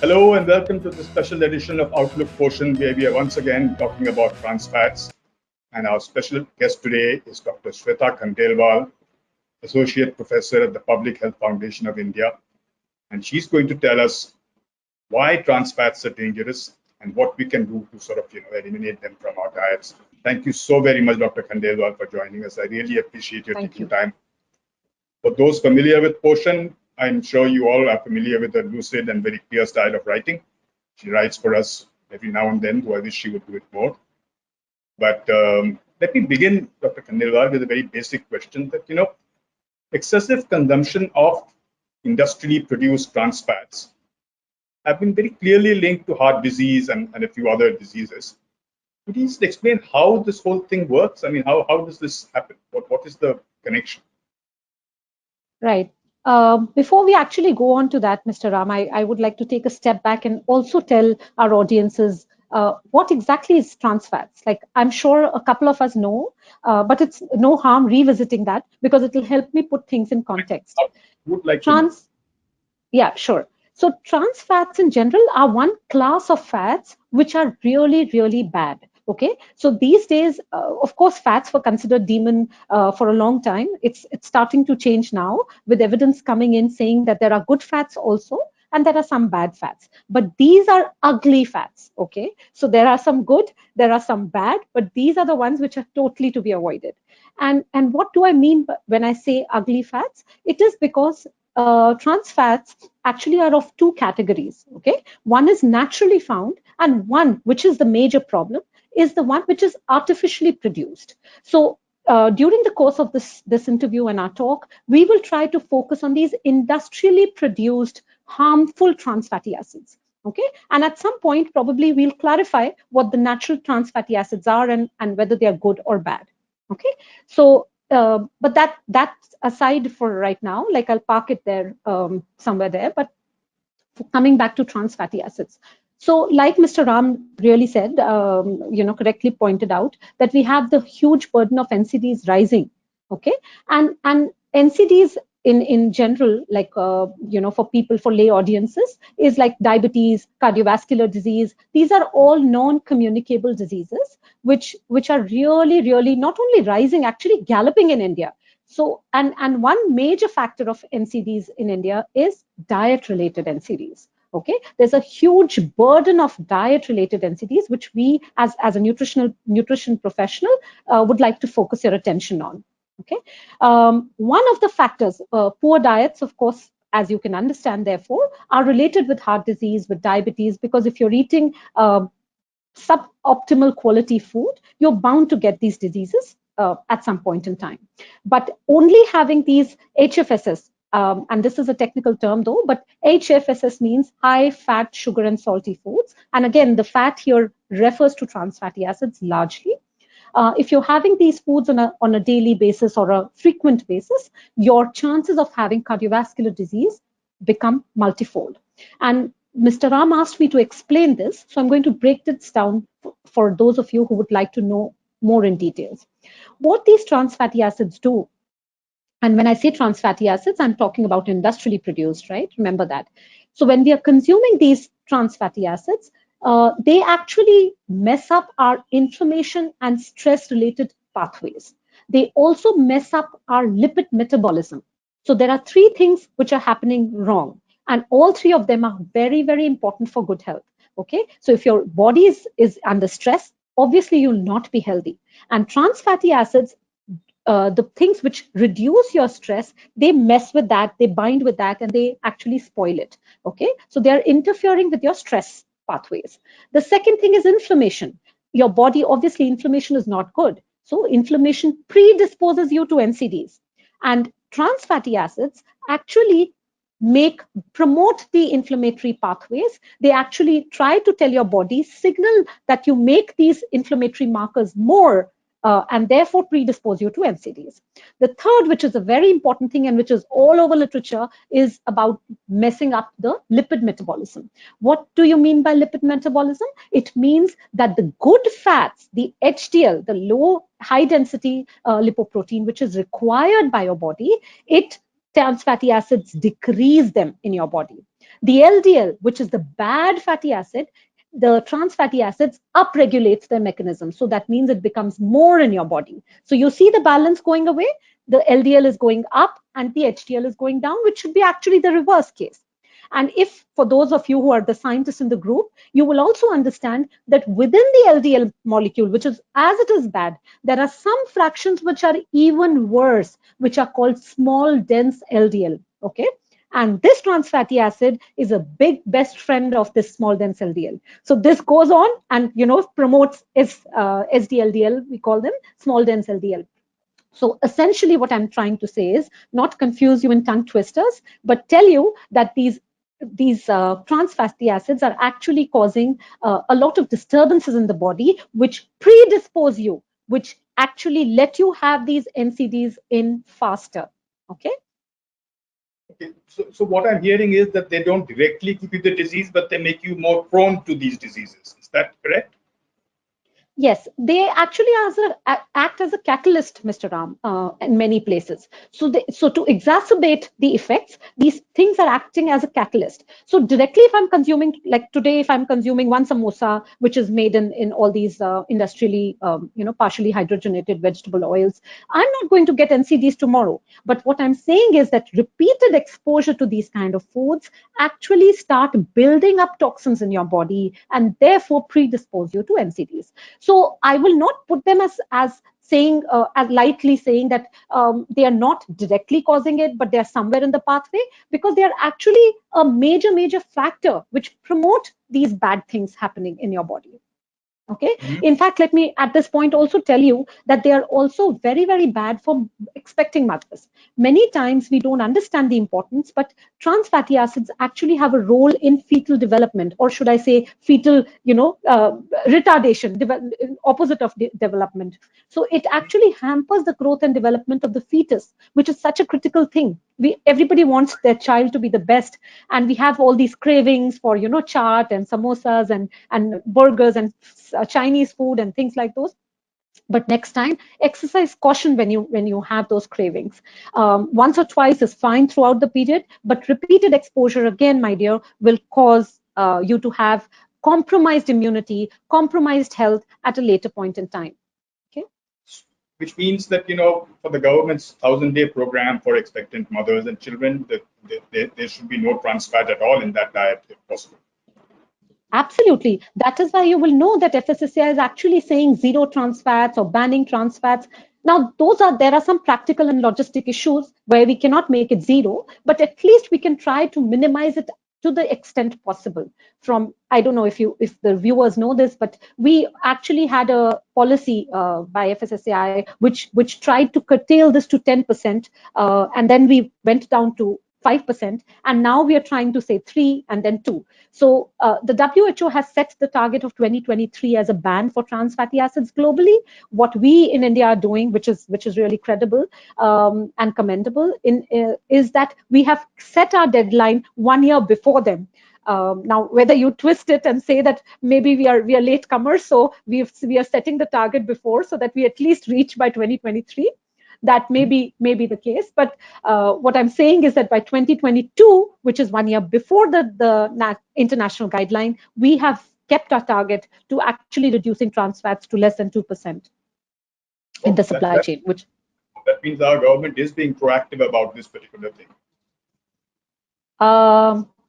Hello and welcome to the special edition of Outlook Portion, where we are once again talking about trans fats. And our special guest today is Dr. Shweta Khandelwal, Associate Professor at the Public Health Foundation of India. And she's going to tell us why trans fats are dangerous and what we can do to sort of, eliminate them from our diets. Thank you so very much, Dr. Khandelwal, for joining us. I really appreciate your taking time. For those familiar with Portion, I'm sure you all are familiar with her lucid and very clear style of writing. She writes for us every now and then, though I wish she would do it more. But let me begin, Dr. Khandelwal, with a very basic question that, excessive consumption of industrially produced trans fats have been very clearly linked to heart disease and a few other diseases. Could you just explain how this whole thing works? I mean, how does this happen? What is the connection? Right. Before we actually go on to that, Mr. Ram, I would like to take a step back and also tell our audiences what exactly is trans fats. Like, I'm sure a couple of us know, but it's no harm revisiting that because it will help me put things in context. I would like to know. Yeah, sure. So trans fats in general are one class of fats which are really, really bad. Okay, so these days, of course, fats were considered demon for a long time. It's starting to change now with evidence coming in saying that there are good fats also and there are some bad fats. But these are ugly fats. Okay, so there are some good, there are some bad, but these are the ones which are totally to be avoided. And what do I mean when I say ugly fats? It is because trans fats actually are of two categories. Okay, one is naturally found, and one, which is the major problem, is the one which is artificially produced. So during the course of this interview and our talk, we will try to focus on these industrially produced harmful trans fatty acids. Okay, and at some point probably we'll clarify what the natural trans fatty acids are and whether they are good or bad. Okay, so but that's aside for right now. Like, I'll park it there somewhere there. But coming back to trans fatty acids. So like Mr. Ram really said, correctly pointed out that we have the huge burden of NCDs rising. Okay, and NCDs in general, like, for people, for lay audiences, is like diabetes, cardiovascular disease. These are all non-communicable diseases, which are really, really not only rising, actually galloping in India. So, and one major factor of NCDs in India is diet-related NCDs. Okay, there's a huge burden of diet-related NCDs, which we, as a nutrition professional, would like to focus your attention on. Okay, one of the factors, poor diets, of course, as you can understand, therefore, are related with heart disease, with diabetes, because if you're eating suboptimal quality food, you're bound to get these diseases at some point in time. But only having these HFSS, and this is a technical term though, but HFSS means high fat, sugar and salty foods. And again, the fat here refers to trans fatty acids largely. If you're having these foods on a daily basis or a frequent basis, your chances of having cardiovascular disease become multifold. And Mr. Ram asked me to explain this, so I'm going to break this down for those of you who would like to know more in details. What these trans fatty acids do, and when I say trans fatty acids, I'm talking about industrially produced, right? Remember that. So when we are consuming these trans fatty acids, they actually mess up our inflammation and stress-related pathways. They also mess up our lipid metabolism. So there are three things which are happening wrong, and all three of them are very, very important for good health. Okay, so if your body is under stress, obviously you'll not be healthy. And trans fatty acids, the things which reduce your stress, they mess with that, they bind with that, and they actually spoil it. Okay, so they're interfering with your stress pathways. The second thing is inflammation. Your body, obviously, inflammation is not good. So inflammation predisposes you to NCDs. And trans fatty acids actually promote the inflammatory pathways. They actually try to tell your body, signal that you make these inflammatory markers more, and therefore predispose you to NCDs. The third, which is a very important thing and which is all over literature, is about messing up the lipid metabolism. What do you mean by lipid metabolism? It means that the good fats, the HDL, the low high density lipoprotein, which is required by your body, trans fatty acids decrease them in your body. The LDL, which is the bad fatty acid, the trans fatty acids upregulates their mechanism. So that means it becomes more in your body. So you see the balance going away, the LDL is going up and the HDL is going down, which should be actually the reverse case. And if, for those of you who are the scientists in the group, you will also understand that within the LDL molecule, which is as it is bad, there are some fractions which are even worse, which are called small dense LDL. Okay. And this trans fatty acid is a big best friend of this small dense LDL. So this goes on and promotes SDLDL, we call them small dense LDL. So essentially what I'm trying to say is not confuse you in tongue twisters, but tell you that these trans fatty acids are actually causing a lot of disturbances in the body, which predispose you, which actually let you have these NCDs in faster. Okay. Okay. So what I'm hearing is that they don't directly give you the disease, but they make you more prone to these diseases. Is that correct? Yes, they actually act as a catalyst, Mr. Ram, in many places. So to exacerbate the effects, these things are acting as a catalyst. So directly, if I'm consuming, like today, if I'm consuming one samosa, which is made in all these industrially, partially hydrogenated vegetable oils, I'm not going to get NCDs tomorrow. But what I'm saying is that repeated exposure to these kind of foods actually start building up toxins in your body and therefore predispose you to NCDs. So I will not put them as saying, as lightly saying that they are not directly causing it, but they are somewhere in the pathway, because they are actually a major factor which promote these bad things happening in your body. Okay. Mhm. In fact, let me at this point also tell you that they are also very bad for expecting mothers. Many times we don't understand the importance, but trans fatty acids actually have a role in fetal development, or should I say fetal, retardation, opposite of development. So it actually hampers the growth and development of the fetus, which is such a critical thing. Everybody wants their child to be the best, and we have all these cravings for chaat and samosas and burgers and Chinese food and things like those. But next time, exercise caution when you have those cravings. Once or twice is fine throughout the period, but repeated exposure again, my dear, will cause you to have compromised immunity, compromised health at a later point in time. Okay. Which means that, for the government's 1,000-day program for expectant mothers and children, that there should be no trans fat at all in that diet if possible. Absolutely. That is why you will know that FSSAI is actually saying zero trans fats or banning trans fats. Now, there are some practical and logistic issues where we cannot make it zero, but at least we can try to minimize it to the extent possible. I don't know if the viewers know this, but we actually had a policy by FSSAI which tried to curtail this to 10%, and then we went down to 5%, and now we are trying to say 3 and then 2. So the WHO has set the target of 2023 as a ban for trans fatty acids globally. What we in India are doing, which is really credible and commendable, is that we have set our deadline 1 year before them. Now, whether you twist it and say that maybe we are late comers, so we are setting the target before so that we at least reach by 2023. That may be the case, but what I'm saying is that by 2022, which is 1 year before the international guideline, we have kept our target to actually reducing trans fats to less than 2% in the supply chain. That means our government is being proactive about this particular thing.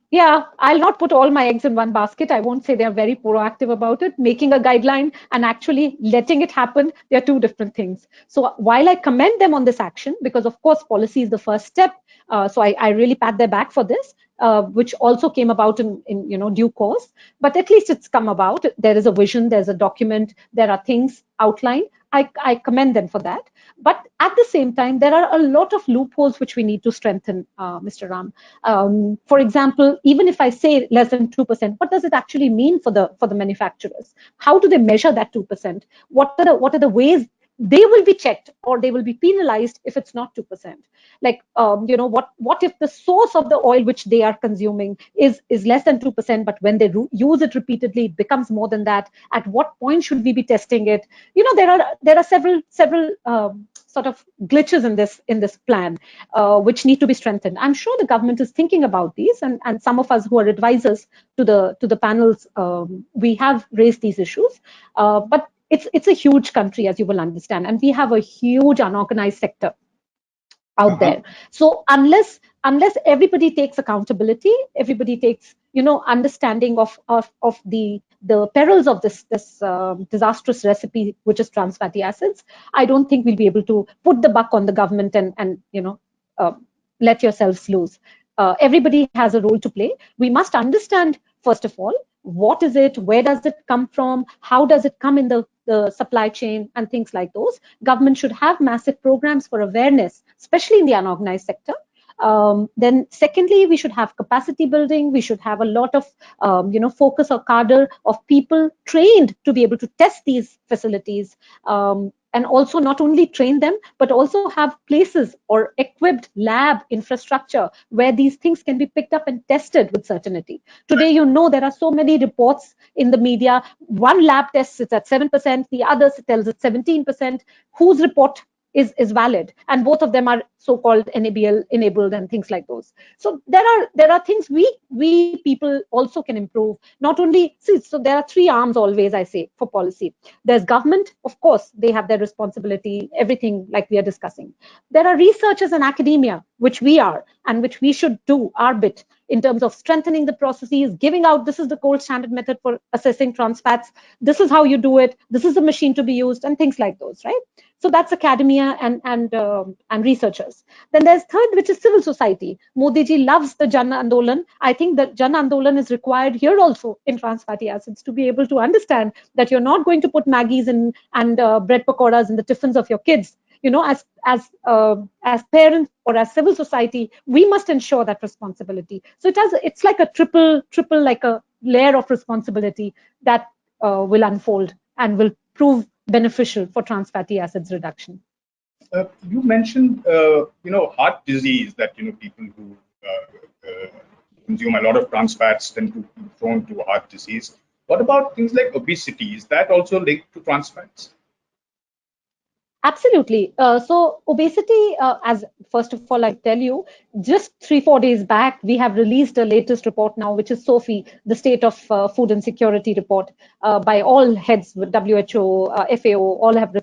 Yeah, I'll not put all my eggs in one basket. I won't say they're very proactive about it. Making a guideline and actually letting it happen, they're two different things. So while I commend them on this action, because of course policy is the first step, so I really pat their back for this, which also came about in due course. But at least it's come about. There is a vision, there's a document, there are things outlined. I commend them for that. But at the same time, there are a lot of loopholes which we need to strengthen, Mr. Ram. For example, even if I say less than 2%, what does it actually mean for the manufacturers? How do they measure that 2%? What are the ways they will be checked or they will be penalized if it's not 2%. Like, what if the source of the oil which they are consuming is less than 2%, but when they use it repeatedly, it becomes more than that. At what point should we be testing it? There are several sort of glitches in this plan, which need to be strengthened. I'm sure the government is thinking about these, and some of us who are advisors to the panels, we have raised these issues. But it's a huge country, as you will understand, and we have a huge unorganized sector out Uh-huh. there. So unless everybody takes accountability, everybody takes understanding of the perils of this disastrous recipe, which is trans fatty acids, I don't think we'll be able to put the buck on the government and uh, let yourselves loose. Everybody has a role to play. We must understand, first of all, what is it, where does it come from, how does it come in the supply chain, and things like those. Government should have massive programs for awareness, especially in the unorganized sector. Then secondly, we should have capacity building. We should have a lot of focus or cadre of people trained to be able to test these facilities, and also not only train them, but also have places or equipped lab infrastructure where these things can be picked up and tested with certainty. Today, there are so many reports in the media. One lab tests it at 7%, the other tells it 17%. Whose report is valid? And both of them are so-called NABL enabled and things like those. So there are things we people also can improve. Not only, see, so there are three arms always, I say, for policy. There's government, of course, they have their responsibility, everything like we are discussing. There are researchers and academia, which we are, and which we should do our bit in terms of strengthening the processes, giving out, this is the gold standard method for assessing trans fats, this is how you do it, this is the machine to be used, and things like those, right? So that's academia and researchers. Then there's third, which is civil society. Modi ji loves the Jan Andolan. I think that Jan Andolan is required here also in trans fatty acids, to be able to understand that you're not going to put Maggies and bread pakoras in the tiffins of your kids. As parents or as civil society, we must ensure that responsibility. So it's like a triple like a layer of responsibility that will unfold and will prove beneficial for trans fatty acids reduction. You mentioned, heart disease, that, people who consume a lot of trans fats tend to be prone to heart disease. What about things like obesity? Is that also linked to trans fats? Absolutely. So obesity, as first of all, I tell you, just 3-4 days back, we have released a latest report now, which is SOFI, the State of Food and Security report, by all heads, WHO, FAO, all have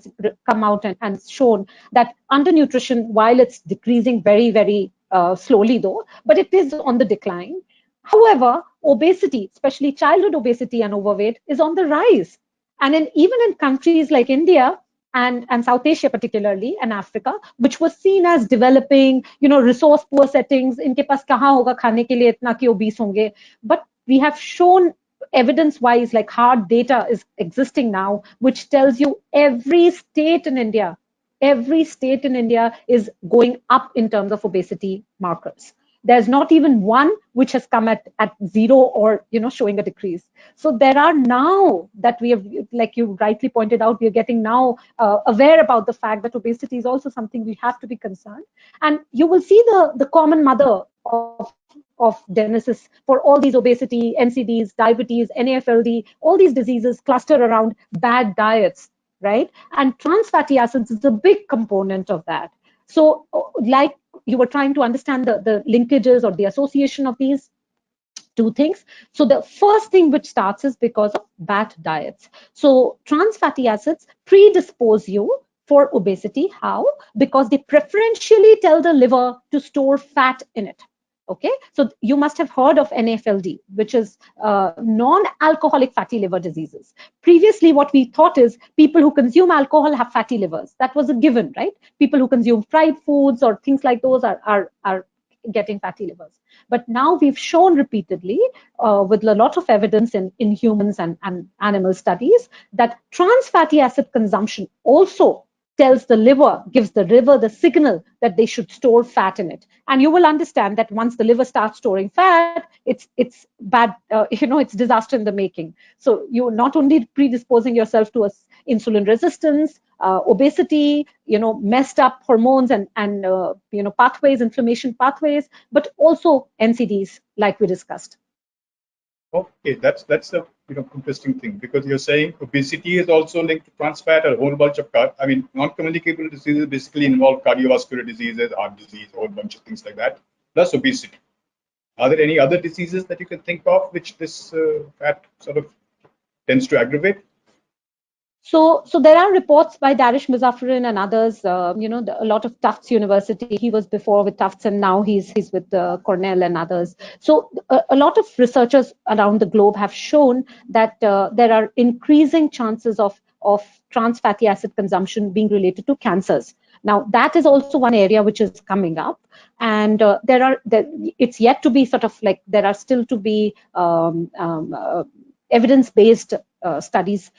come out and shown that undernutrition, while it's decreasing very, very slowly though, but it is on the decline. However, obesity, especially childhood obesity and overweight, is on the rise. And even in countries like India, and South Asia particularly, and Africa, which was seen as developing, resource poor settings, इनके पास कहाँ होगा खाने के लिए इतना कि obese होंगे. But we have shown evidence wise, like hard data is existing now, which tells you every state in India is going up in terms of obesity markers. There's not even one which has come at zero or showing a decrease. So there are now that we have, like you rightly pointed out, we are getting now aware about the fact that obesity is also something we have to be concerned. And you will see the common mother of genesis for all these obesity, NCDs, diabetes, NAFLD, all these diseases cluster around bad diets, right? And trans fatty acids is a big component of that. So, like you were trying to understand the linkages or the association of these two things. So the first thing which starts is because of bad diets. So trans fatty acids predispose you for obesity. How? Because they preferentially tell the liver to store fat in it. Okay, so you must have heard of NAFLD, which is non-alcoholic fatty liver diseases. Previously, what we thought is people who consume alcohol have fatty livers. That was a given, right? People who consume fried foods or things like those are getting fatty livers. But now we've shown repeatedly, with a lot of evidence in humans and animal studies, that trans fatty acid consumption also tells the liver, gives the liver the signal that they should store fat in it. And you will understand that once the liver starts storing fat, it's bad, it's disaster in the making. So you're not only predisposing yourself to insulin resistance, obesity, messed up hormones and pathways, inflammation pathways, but also NCDs, like we discussed. Okay, that's a interesting thing, because you're saying obesity is also linked to trans fat, a whole bunch of non-communicable diseases basically involve cardiovascular diseases, heart disease, a whole bunch of things like that, plus obesity. Are there any other diseases that you can think of which this fat sort of tends to aggravate? So there are reports by Darish Muzaffarin and others. A lot of Tufts University. He was before with Tufts, and now he's with Cornell and others. So a lot of researchers around the globe have shown that there are increasing chances of trans fatty acid consumption being related to cancers. Now that is also one area which is coming up, and it's yet to be sort of like, there are still to be evidence-based studies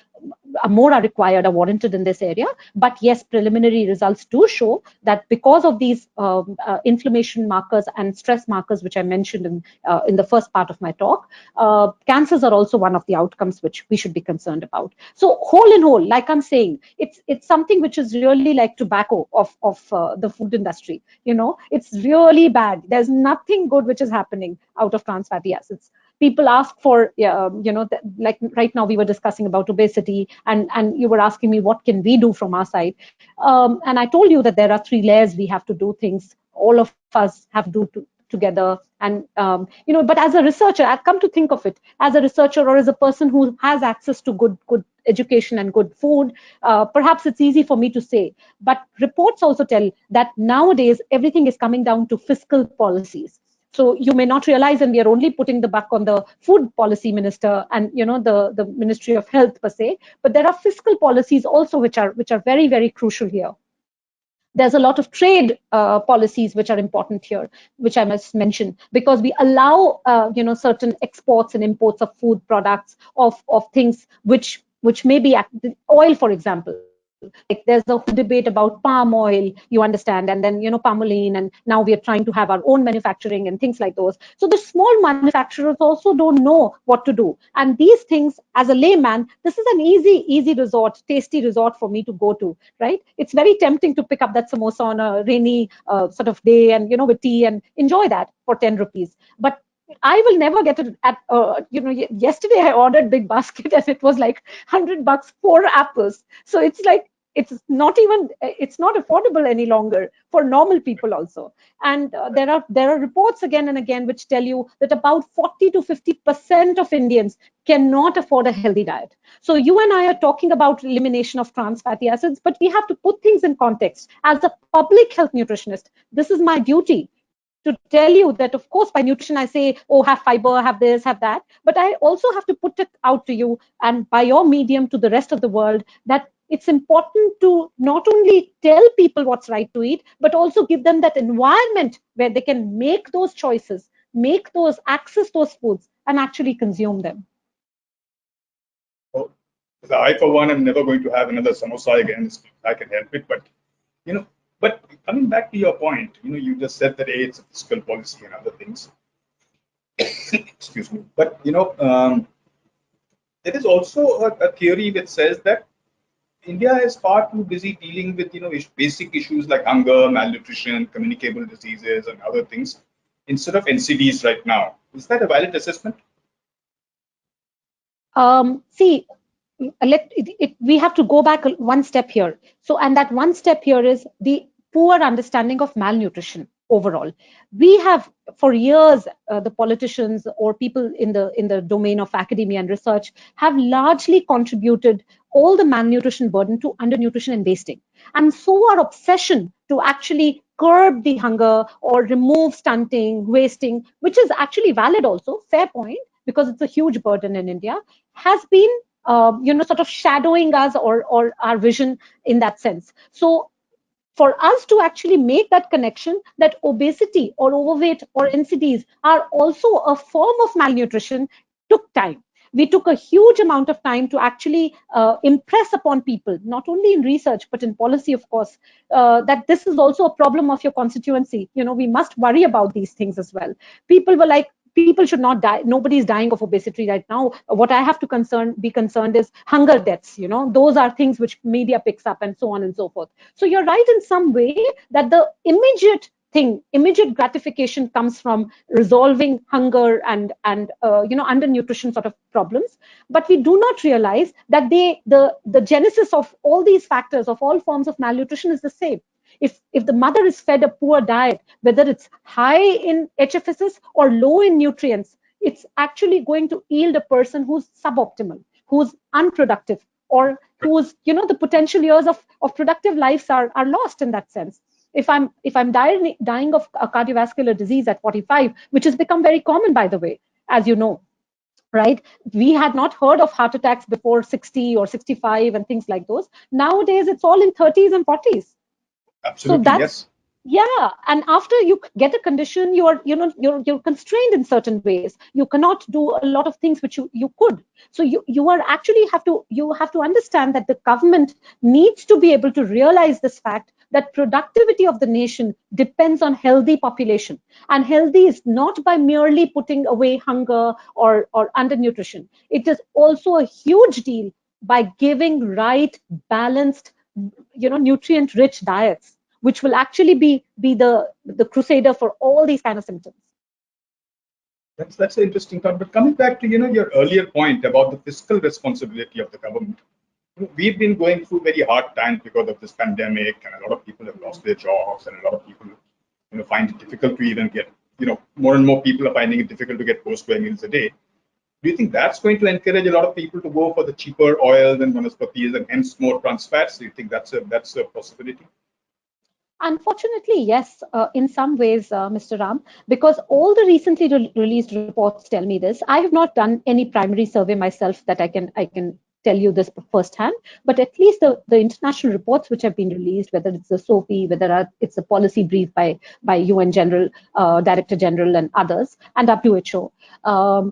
more are required, are warranted in this area. But yes, preliminary results do show that because of these inflammation markers and stress markers, which I mentioned in the first part of my talk, cancers are also one of the outcomes which we should be concerned about. So whole in whole, like I'm saying, it's something which is really like tobacco of the food industry. It's really bad. There's nothing good which is happening out of trans fatty acids. People ask for, like right now we were discussing about obesity, and you were asking me what can we do from our side. And I told you that there are 3 layers we have to do things. All of us have to do together. And, but as a researcher, I've come to think of it, as a researcher or as a person who has access to good education and good food, perhaps it's easy for me to say. But reports also tell that nowadays everything is coming down to fiscal policies. So you may not realize, and we are only putting the buck on the food policy minister and the Ministry of Health per se, but there are fiscal policies also which are very, very crucial here. There's a lot of trade policies which are important here, which I must mention, because we allow certain exports and imports of food products, of things which may be oil, for example. Like there's a whole debate about palm oil, you understand, and then palmolene, and now we are trying to have our own manufacturing and things like those. So the small manufacturers also don't know what to do, and these things, as a layman, this is an easy resort, tasty resort for me to go to, right? It's very tempting to pick up that samosa on a rainy sort of day, and with tea, and enjoy that for 10 rupees. But I will never get it at, yesterday I ordered big basket and it was like $100, 4 apples. So it's like, it's not affordable any longer for normal people also. And there are reports again and again which tell you that about 40 to 50% of Indians cannot afford a healthy diet. So you and I are talking about elimination of trans fatty acids, but we have to put things in context. As a public health nutritionist, this is my duty to tell you that, of course, by nutrition, I say, oh, have fiber, have this, have that. But I also have to put it out to you, and by your medium to the rest of the world, that it's important to not only tell people what's right to eat, but also give them that environment where they can make those choices, access those foods, and actually consume them. Oh, I, for one, am never going to have another samosa again. If I can help it. But coming back to your point, you just said that it's a fiscal policy and other things. Excuse me. But there is also a theory that says that India is far too busy dealing with basic issues like hunger, malnutrition, communicable diseases, and other things instead of NCDs right now. Is that a valid assessment? See, we have to go back one step here. So, and that one step here is the poor understanding of malnutrition overall. We have, for years, the politicians or people in the domain of academia and research have largely contributed all the malnutrition burden to undernutrition and wasting. And so our obsession to actually curb the hunger or remove stunting, wasting, which is actually valid also, fair point, because it's a huge burden in India, has been sort of shadowing us or our vision in that sense. So for us to actually make that connection that obesity or overweight or NCDs are also a form of malnutrition took time. We took a huge amount of time to actually impress upon people, not only in research, but in policy, of course, that this is also a problem of your constituency. We must worry about these things as well. People were like, people should not die. Nobody's dying of obesity right now. What I have to be concerned is hunger deaths. Those are things which media picks up, and so on and so forth. So you're right in some way that the immediate gratification comes from resolving hunger and undernutrition sort of problems. But we do not realize that the genesis of all these factors, of all forms of malnutrition, is the same. If the mother is fed a poor diet, whether it's high in HFSS or low in nutrients, it's actually going to yield a person who's suboptimal, who's unproductive, or whose the potential years of productive lives are lost in that sense. If I'm dying of a cardiovascular disease at 45, which has become very common, by the way, as you know, right? We had not heard of heart attacks before 60 or 65 and things like those. Nowadays, it's all in 30s and 40s. So Absolutely, that's, yes. yeah. And after you get a condition, you're constrained in certain ways. You cannot do a lot of things which you could. So you are actually you have to understand that the government needs to be able to realize this fact, that productivity of the nation depends on healthy population. And healthy is not by merely putting away hunger or undernutrition. It is also a huge deal by giving right, balanced, nutrient rich diets, which will actually be the crusader for all these kind of symptoms. That's an interesting thought. But coming back to your earlier point about the fiscal responsibility of the government, we've been going through very hard times because of this pandemic, and a lot of people have lost their jobs, and a lot of people find it difficult to even get more and more people are finding it difficult to get post-going meals a day. Do you think that's going to encourage a lot of people to go for the cheaper oils and vanaspatis and hence more trans fats? Do you think that's a possibility? Unfortunately, yes, in some ways, Mr. Ram, because all the recently released reports tell me this. I have not done any primary survey myself that I can tell you this firsthand, but at least the international reports which have been released, whether it's the SOPI, whether it's a policy brief by UN General Director General and others, and WHO,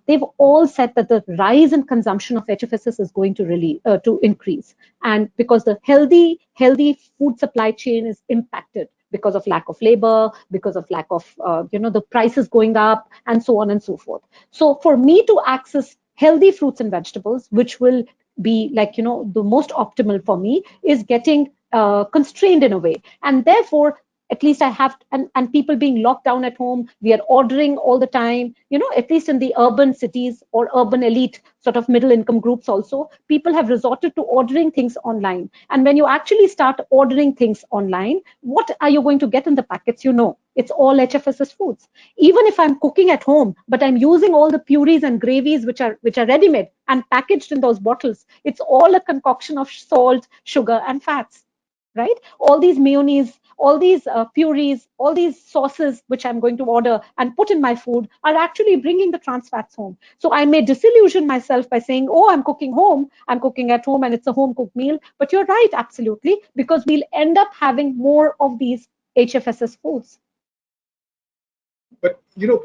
they've all said that the rise in consumption of HFSS is going to increase, and because the healthy food supply chain is impacted because of lack of labor, because of lack of the prices going up, and so on and so forth. So for me to access healthy fruits and vegetables, which will be like the most optimal for me, is getting constrained in a way, and therefore at least I have, and people being locked down at home, we are ordering all the time, at least in the urban cities or urban elite sort of middle income groups also, people have resorted to ordering things online. And when you actually start ordering things online, what are you going to get in the packets? It's all HFSS foods. Even if I'm cooking at home, but I'm using all the purees and gravies which are ready-made and packaged in those bottles, it's all a concoction of salt, sugar, and fats, right? All these mayonnaise, all these purees, all these sauces which I'm going to order and put in my food are actually bringing the trans fats home. So I may disillusion myself by saying, oh, I'm cooking at home and it's a home cooked meal. But you're right, absolutely, because we'll end up having more of these HFSS foods. But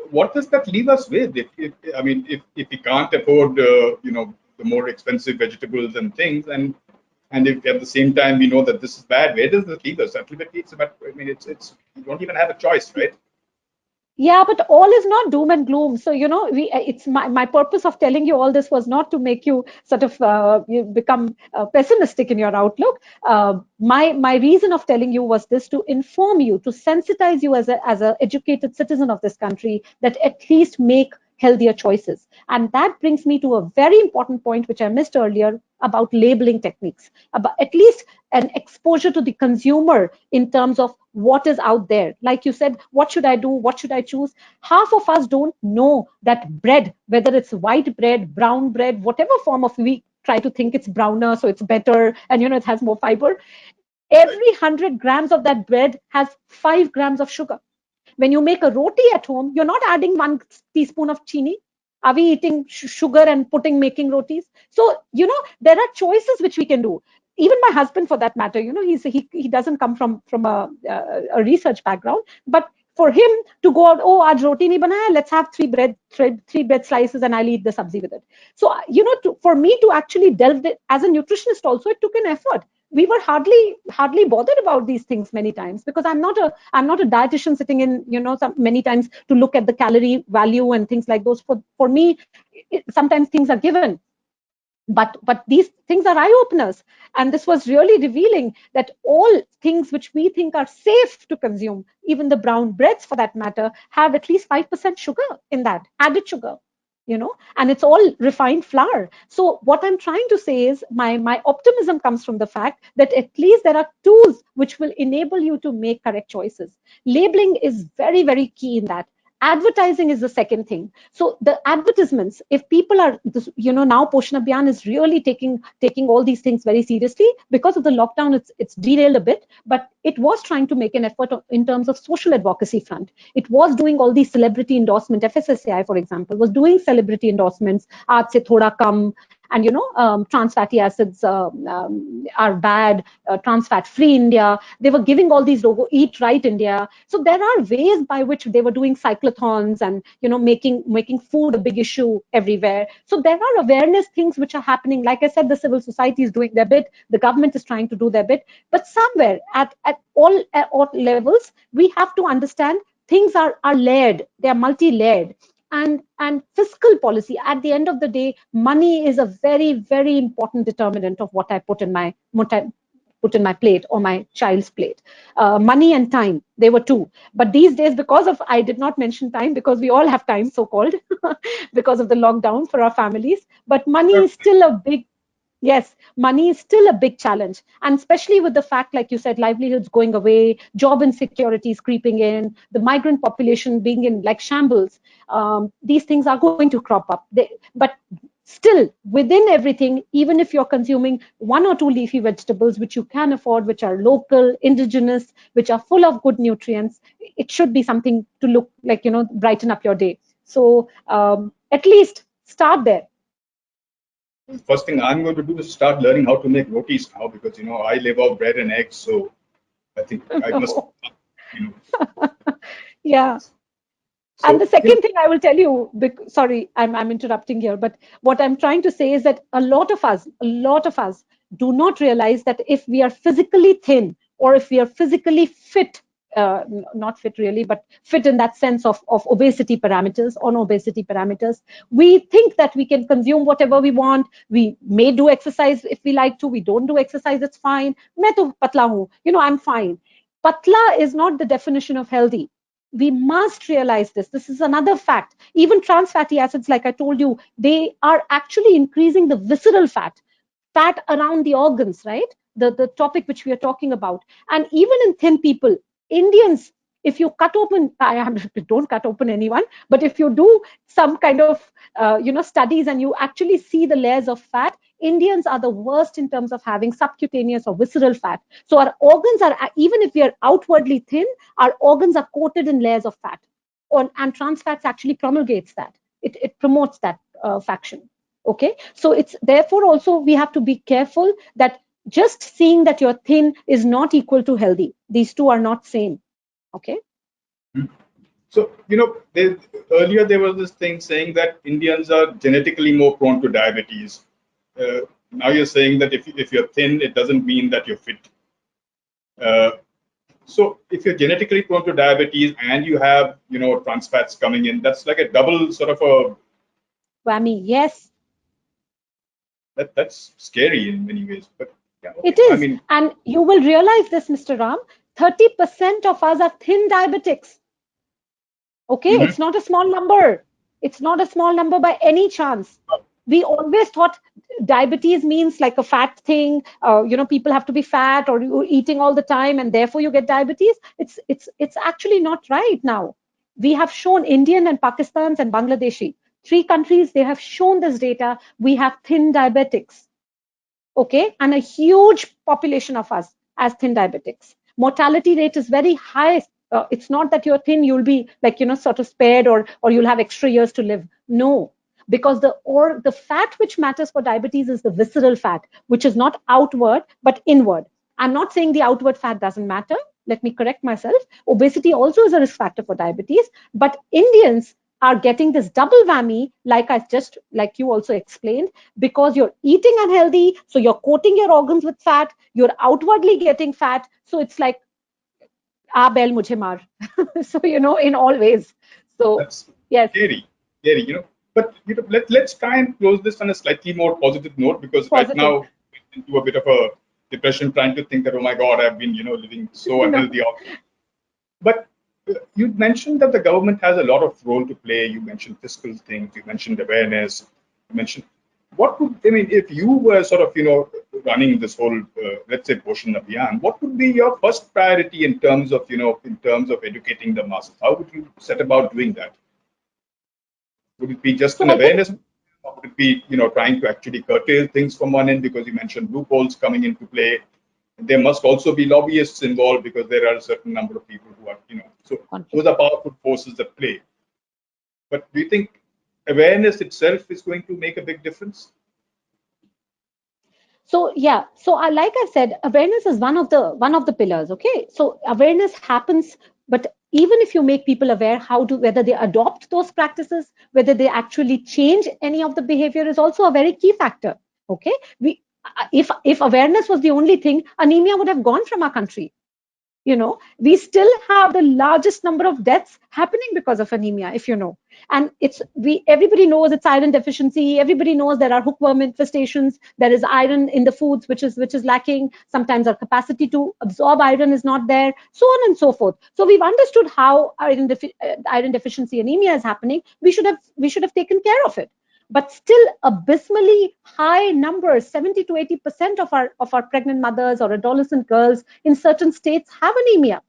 what does that leave us with? If we can't afford the more expensive vegetables and things, and if at the same time we know that this is bad, where does this leave us? Ultimately, it's about. It's you don't even have a choice, right? Yeah, but all is not doom and gloom. So, it's my purpose of telling you all this was not to make you sort of you become pessimistic in your outlook. My reason of telling you was this: to inform you, to sensitize you as a educated citizen of this country, that at least make healthier choices. And that brings me to a very important point which I missed earlier about labeling techniques, about at least an exposure to the consumer in terms of what is out there. Like you said, what should I do? What should I choose? Half of us don't know that bread, whether it's white bread, brown bread, whatever form of, we try to think it's browner, so it's better, and it has more fiber. Every 100 grams of that bread has 5 grams of sugar. When you make a roti at home, you're not adding 1 teaspoon of chini. Are we eating sugar and making rotis? So, there are choices which we can do. Even my husband, for that matter, he doesn't come from a research background, but For him to go out, oh, aaj roti nahi banaya, let's have three bread slices and I'll eat the sabzi with it. So, for me to actually delve as a nutritionist also, it took an effort. We were hardly bothered about these things many times, because I'm not a dietitian sitting in, many times to look at the calorie value and things like those. For me, sometimes things are given. But these things are eye openers, and this was really revealing that all things which we think are safe to consume, even the brown breads for that matter, have at least 5% sugar in that, added sugar, and it's all refined flour. So what I'm trying to say is, my optimism comes from the fact that at least there are tools which will enable you to make correct choices. Labeling is very, very key in that. Advertising is the second thing. So the advertisements, if people are, now Poshan Abhiyan is really taking all these things very seriously. Because of the lockdown, it's derailed a bit, but it was trying to make an effort in terms of social advocacy front. It was doing all these celebrity endorsement. FSSAI, for example, was doing celebrity endorsements. Aaj se thoda kam, and trans fatty acids are bad, trans fat free India. They were giving all these logo, eat right India. So there are ways by which they were doing cyclothons and making food a big issue everywhere. So there are awareness things which are happening. Like I said, the civil society is doing their bit, the government is trying to do their bit, but somewhere at all levels, we have to understand things are layered, they are multi-layered. And fiscal policy, at the end of the day, money is a very, very important determinant of what I put in my plate or my child's plate. Money and time, they were two. But these days, because of, I did not mention time, because we all have time, so-called, because of the lockdown for our families. But money is still a big, yes, money is still a big challenge. And especially with the fact, like you said, livelihoods going away, job insecurity is creeping in, the migrant population being in like shambles, these things are going to crop up. But still, within everything, even if you're consuming one or two leafy vegetables, which you can afford, which are local, indigenous, which are full of good nutrients, it should be something to look like, brighten up your day. So at least start there. First thing I'm going to do is start learning how to make rotis now, because I live off bread and eggs, so I think I must. Yeah. So, and the second thing I will tell you, sorry, I'm interrupting here, but what I'm trying to say is that a lot of us do not realize that if we are physically thin, or if we are physically fit, not fit really, but fit in that sense of obesity parameters, on obesity parameters, we think that we can consume whatever we want. We may do exercise if we like to. We don't do exercise, it's fine. Main to patla hu, I'm fine. Patla is not the definition of healthy. We must realize this. This is another fact. Even trans fatty acids, like I told you, they are actually increasing the visceral fat around the organs, right? The topic which we are talking about. And even in thin people, Indians, if you cut open, don't cut open anyone, but if you do some kind of, studies, and you actually see the layers of fat, Indians are the worst in terms of having subcutaneous or visceral fat. So our organs are, even if we are outwardly thin, our organs are coated in layers of fat. And trans fats actually promulgates that. It promotes that faction. Okay, so it's therefore also we have to be careful that just seeing that you're thin is not equal to healthy. These two are not same. Okay. So, earlier there was this thing saying that Indians are genetically more prone to diabetes. Now you're saying that if you're thin, it doesn't mean that you're fit. So if you're genetically prone to diabetes and you have, trans fats coming in, that's like a double sort of a whammy. Yes. That's scary in many ways. But yeah, okay. It is. And you will realize this, Mr. Ram, 30% of us are thin diabetics. Okay, it's not a small number. It's not a small number by any chance. We always thought diabetes means like a fat thing. People have to be fat, or you're eating all the time, and therefore you get diabetes. It's actually not right now. We have shown Indian and Pakistans and Bangladeshi, 3 countries, they have shown this data. We have thin diabetics. Okay, and a huge population of us as thin diabetics. Mortality rate is very high. It's not that you're thin, you'll be like, sort of spared, or you'll have extra years to live. No, because the fat which matters for diabetes is the visceral fat, which is not outward, but inward. I'm not saying the outward fat doesn't matter. let me correct myself. Obesity also is a risk factor for diabetes, but Indians are getting this double whammy, like you also explained, because you're eating unhealthy, so you're coating your organs with fat, you're outwardly getting fat, so it's like ah bel mujhe maar. So in all ways. So That's yes, scary, scary, But let's try and close this on a slightly more positive note, because right positive. now we're into a bit of a depression, trying to think that, oh my God, I've been living so No. unhealthy. But you mentioned that the government has a lot of role to play. You mentioned fiscal things. You mentioned awareness. You mentioned what would, I mean, if you were sort of running this whole let's say Poshan Abhiyan, what would be your first priority in terms of in terms of educating the masses? How would you set about doing that? Would it be just So an I think awareness, or would it be trying to actually curtail things from one end, because you mentioned loopholes coming into play? There must also be lobbyists involved, because there are a certain number of people who are so those are powerful forces at play. But do you think awareness itself is going to make a big difference? so yeah, so like I said, awareness is one of the pillars. Okay, so awareness happens, but even if you make people aware, whether they adopt those practices, whether they actually change any of the behavior, is also a very key factor. Okay, we if awareness was the only thing, anemia would have gone from our country. We still have the largest number of deaths happening because of anemia, if you know. And everybody knows it's iron deficiency. Everybody knows there are hookworm infestations. There is iron in the foods which is lacking. Sometimes our capacity to absorb iron is not there, so on and so forth. So we've understood how iron deficiency anemia is happening. We should have taken care of it. But still, abysmally high numbers, 70 to 80% of our pregnant mothers or adolescent girls in certain states have anemia.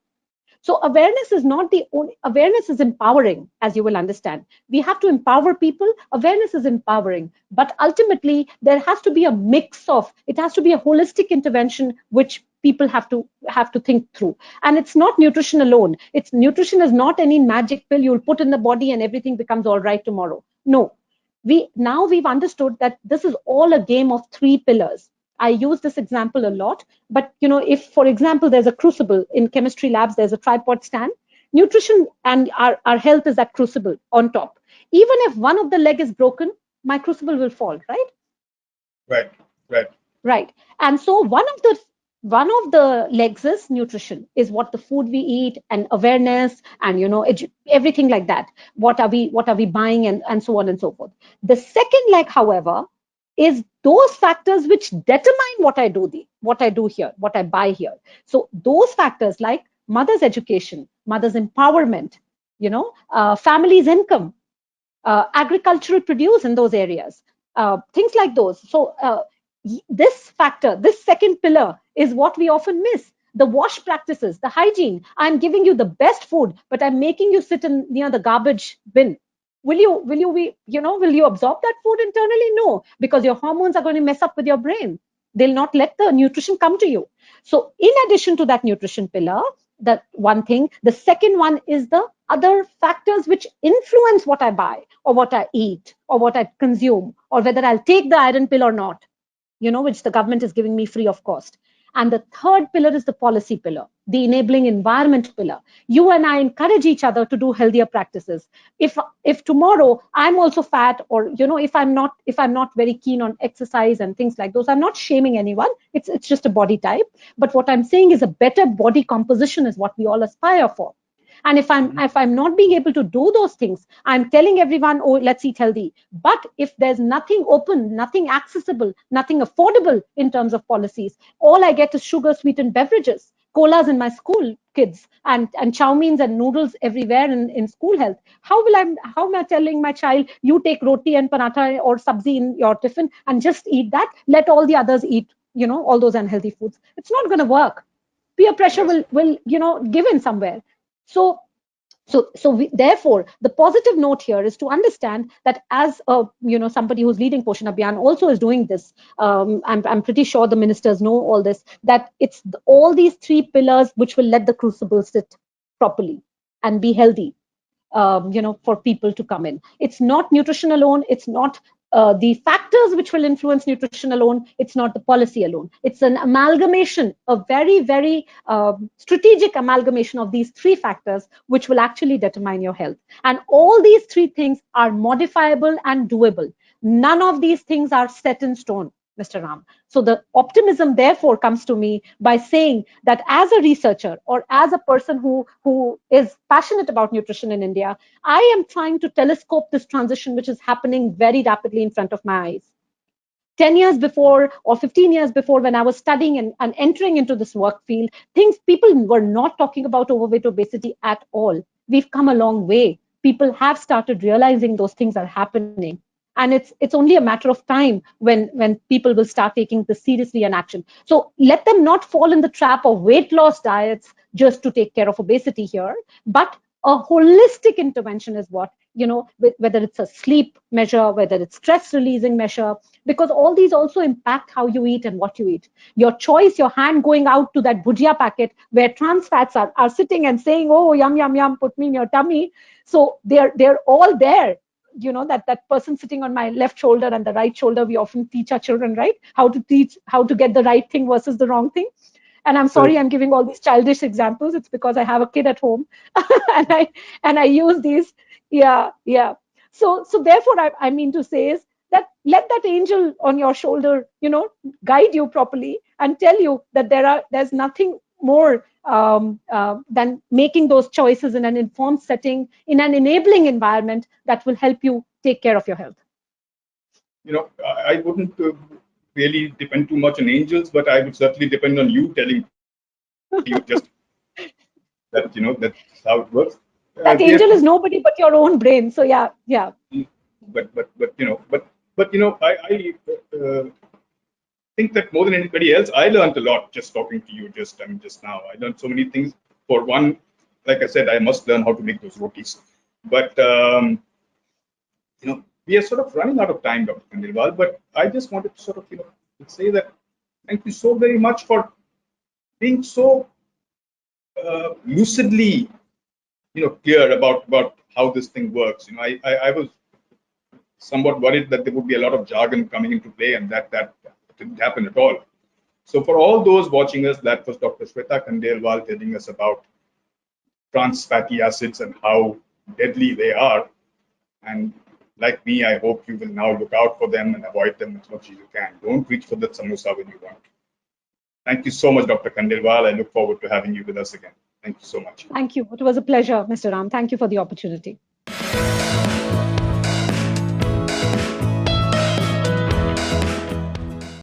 So awareness is not the only, awareness is empowering, as you will understand. We have to empower people. Awareness is empowering, but ultimately there has to be a mix of, it has to be a holistic intervention which people have to think through. And it's not nutrition alone. Nutrition is not any magic pill you'll put in the body and everything becomes all right tomorrow. No, we've understood that this is all a game of three pillars. I use this example a lot, but if, for example, there's a crucible in chemistry labs, there's a tripod stand. Nutrition and our health is that crucible on top. Even if one of the leg is broken, my crucible will fall, right? Right, right. Right. And so one of the legs is nutrition, is what the food we eat and awareness and everything like that. What are we buying and so on and so forth. The second leg, however, is those factors which determine what I do here, what I buy here. So those factors like mother's education, mother's empowerment, family's income, agricultural produce in those areas, things like those. So this second pillar is what we often miss. The wash practices, the hygiene. I'm giving you the best food, but I'm making you sit near the garbage bin. Will you absorb that food internally? No, because your hormones are going to mess up with your brain. They'll not let the nutrition come to you. So in addition to that nutrition pillar, that one thing, the second one is the other factors which influence what I buy or what I eat or what I consume, or whether I'll take the iron pill or not, which the government is giving me free of cost. And the third pillar is the policy pillar, the enabling environment pillar. You and I encourage each other to do healthier practices. If tomorrow I'm also fat, or if I'm not very keen on exercise and things like those, I'm not shaming anyone. It's just a body type. But what I'm saying is a better body composition is what we all aspire for. And if I'm not being able to do those things, I'm telling everyone, oh, let's eat healthy. But if there's nothing open, nothing accessible, nothing affordable in terms of policies, all I get is sugar sweetened beverages, colas in my school kids, and chow means and noodles everywhere in school health. How am I telling my child, you take roti and paratha or sabzi in your tiffin and just eat that, let all the others eat all those unhealthy foods? It's not going to work. Peer pressure Yes. will give in somewhere. So therefore, the positive note here is to understand that, as somebody who's leading Poshan Abhiyan also is doing this. I'm pretty sure the ministers know all this, that it's all these three pillars which will let the crucible sit properly and be healthy, for people to come in. It's not nutrition alone. It's not the factors which will influence nutrition alone. It's not the policy alone. It's an amalgamation, a very, very strategic amalgamation of these three factors, which will actually determine your health. And all these three things are modifiable and doable. None of these things are set in stone, Mr. Ram. So the optimism therefore comes to me by saying that as a researcher or as a person who is passionate about nutrition in India, I am trying to telescope this transition which is happening very rapidly in front of my eyes. 10 years before or 15 years before, when I was studying and entering into this work field, people were not talking about overweight, obesity at all. We've come a long way. People have started realizing those things are happening. And it's only a matter of time when people will start taking this seriously and action. So let them not fall in the trap of weight loss diets just to take care of obesity here, but a holistic intervention is what, whether it's a sleep measure, whether it's stress releasing measure, because all these also impact how you eat and what you eat. Your choice, your hand going out to that bhujia packet where trans fats are sitting and saying, oh, yum, yum, yum, put me in your tummy. So they're all there. That person sitting on my left shoulder and the right shoulder, we often teach our children, right? How to get the right thing versus the wrong thing. And I'm sorry, I'm giving all these childish examples. It's because I have a kid at home and I use these. Yeah. So therefore, I mean to say is that let that angel on your shoulder, guide you properly and tell you that there's nothing more than making those choices in an informed setting, in an enabling environment that will help you take care of your health. I wouldn't really depend too much on angels, but I would certainly depend on you telling you just that, that's how it works. That angel is nobody but your own brain. So yeah. But I think that more than anybody else, I learned a lot just talking to you just now. I learned so many things. For one, like I said, I must learn how to make those rotis. But we are sort of running out of time, Dr. Khandelwal. But I just wanted to sort of say that thank you so very much for being so lucidly clear about how this thing works. I was somewhat worried that there would be a lot of jargon coming into play, and that didn't happen at all. So for all those watching us, that was Dr. Shweta Khandelwal telling us about trans fatty acids and how deadly they are. And like me, I hope you will now look out for them and avoid them as much as you can. Don't reach for the samosa when you want. Thank you so much, Dr. Khandelwal. I look forward to having you with us again. Thank you so much. Thank you. It was a pleasure, Mr. Ram. Thank you for the opportunity.